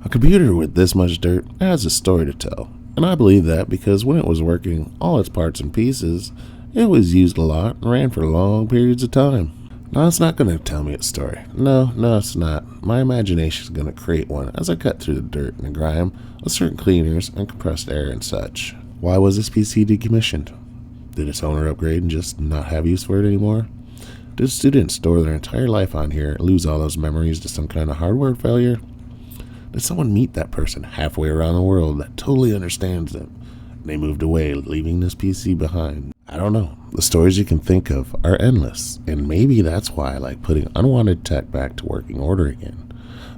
A computer with this much dirt has a story to tell, and I believe that because when it was working all its parts and pieces, it was used a lot and ran for long periods of time. Now it's not going to tell me its story. No, it's not. My imagination is going to create one as I cut through the dirt and the grime with certain cleaners and compressed air and such. Why was this PC decommissioned? Did its owner upgrade and just not have use for it anymore? Did students store their entire life on here and lose all those memories to some kind of hardware failure? Did someone meet that person halfway around the world that totally understands them? They moved away, leaving this PC behind. I don't know. The stories you can think of are endless, and maybe that's why I like putting unwanted tech back to working order again.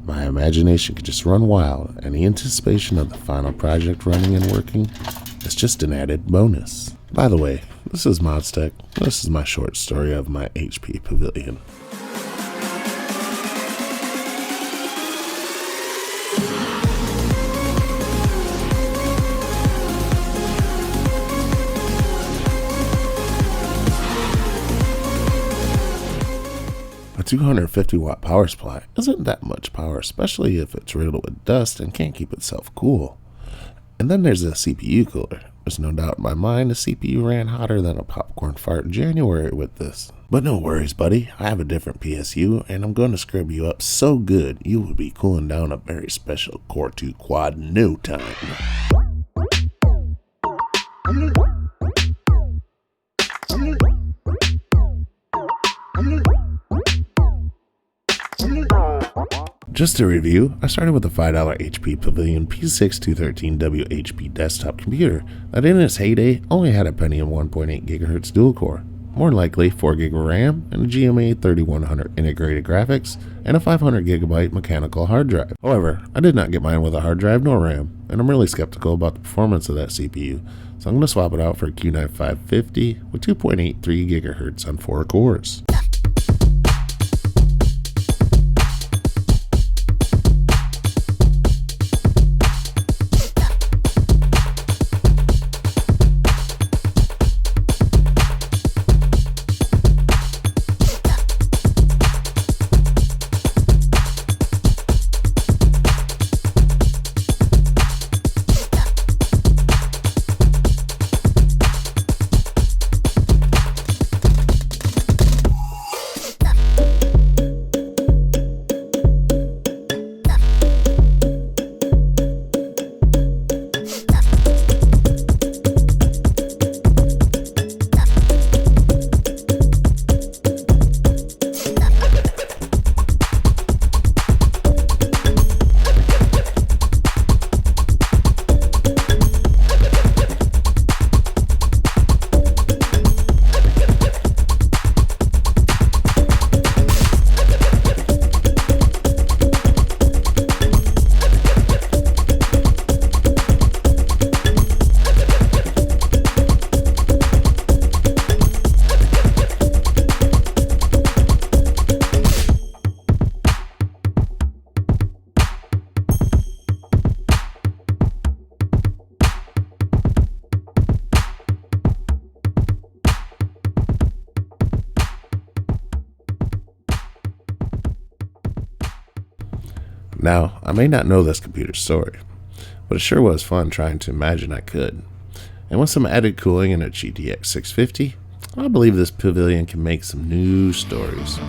My imagination could just run wild, and the anticipation of the final project running and working is just an added bonus. By the way, this is ModsTech. This is my short story of my HP Pavilion. A 250 watt power supply isn't that much power, especially if it's riddled with dust and can't keep itself cool. And then there's the CPU cooler. There's no doubt in my mind the CPU ran hotter than a popcorn fart in January with this. But no worries, buddy. I have a different PSU, and I'm going to scrub you up so good you will be cooling down a very special Core 2 quad in no time. Just to review, I started with a $5 HP Pavilion P6213W HP desktop computer that in its heyday only had a Pentium 1.8 GHz dual core, more likely 4GB of RAM and a GMA 3100 integrated graphics and a 500GB mechanical hard drive. However, I did not get mine with a hard drive nor RAM, and I'm really skeptical about the performance of that CPU, so I'm going to swap it out for a Q9 550 with 2.83 GHz on 4 cores. Now, I may not know this computer's story, but it sure was fun trying to imagine I could. And with some added cooling and a GTX 650, I believe this Pavilion can make some new stories.